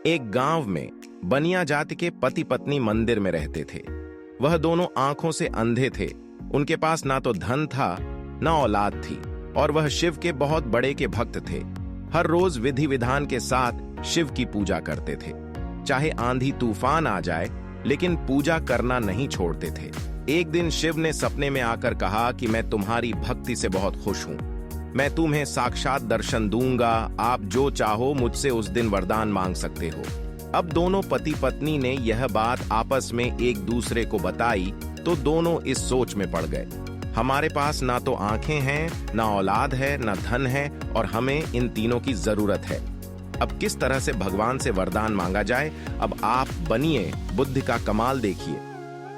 एक गांव में बनिया जाति के पति पत्नी मंदिर में रहते थे। वह दोनों आंखों से अंधे थे। उनके पास ना तो धन था ना औलाद थी और वह शिव के बहुत बड़े के भक्त थे। हर रोज विधि विधान के साथ शिव की पूजा करते थे। चाहे आंधी तूफान आ जाए लेकिन पूजा करना नहीं छोड़ते थे। एक दिन शिव ने सपने में आकर कहा कि मैं तुम्हारी भक्ति से बहुत खुश हूं। मैं तुम्हें साक्षात दर्शन दूंगा। आप जो चाहो मुझसे उस दिन वरदान मांग सकते हो। अब दोनों पति पत्नी ने यह बात आपस में एक दूसरे को बताई तो दोनों इस सोच में पड़ गए, हमारे पास ना तो आंखें हैं, ना औलाद है, ना धन है और हमें इन तीनों की जरूरत है। अब किस तरह से भगवान से वरदान मांगा जाए? अब आप बनिए, बुद्धि का कमाल देखिए।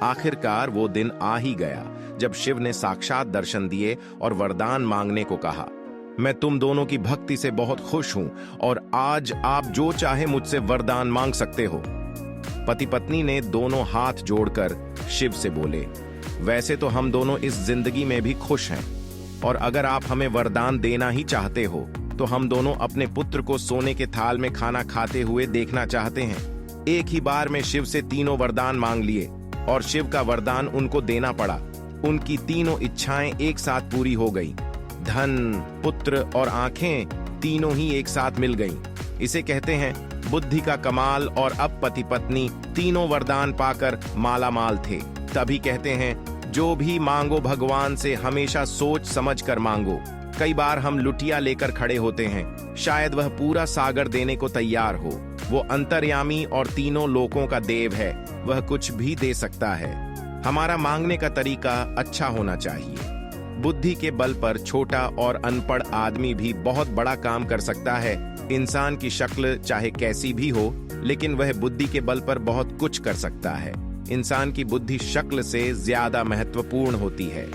आखिरकार वो दिन आ ही गया जब शिव ने साक्षात दर्शन दिए और वरदान मांगने को कहा। मैं तुम दोनों की भक्ति से बहुत खुश हूं और आज आप जो चाहे मुझसे वरदान मांग सकते हो। पति पत्नी ने दोनों हाथ जोड़कर शिव से बोले, वैसे तो हम दोनों इस जिंदगी में भी खुश हैं और अगर आप हमें वरदान देना ही चाहते हो तो हम दोनों अपने पुत्र को सोने के थाल में खाना खाते हुए देखना चाहते हैं। एक ही बार में शिव से तीनों वरदान मांग लिए और शिव का वरदान उनको देना पड़ा। उनकी तीनों इच्छाएं एक साथ पूरी हो गई। धन, पुत्र और आंखें तीनों ही एक साथ मिल गईं। इसे कहते हैं बुद्धि का कमाल। और अब पति पत्नी तीनों वरदान पाकर मालामाल थे। तभी कहते हैं जो भी मांगो भगवान से हमेशा सोच समझ कर मांगो। कई बार हम लुटिया लेकर खड़े होते हैं, शायद वह पूरा सागर देने को तैयार हो। वो अंतर्यामी और तीनों लोकों का देव है, वह कुछ भी दे सकता है। हमारा मांगने का तरीका अच्छा होना चाहिए। बुद्धि के बल पर छोटा और अनपढ़ आदमी भी बहुत बड़ा काम कर सकता है। इंसान की शक्ल चाहे कैसी भी हो, लेकिन वह बुद्धि के बल पर बहुत कुछ कर सकता है। इंसान की बुद्धि शक्ल से ज्यादा महत्वपूर्ण होती है।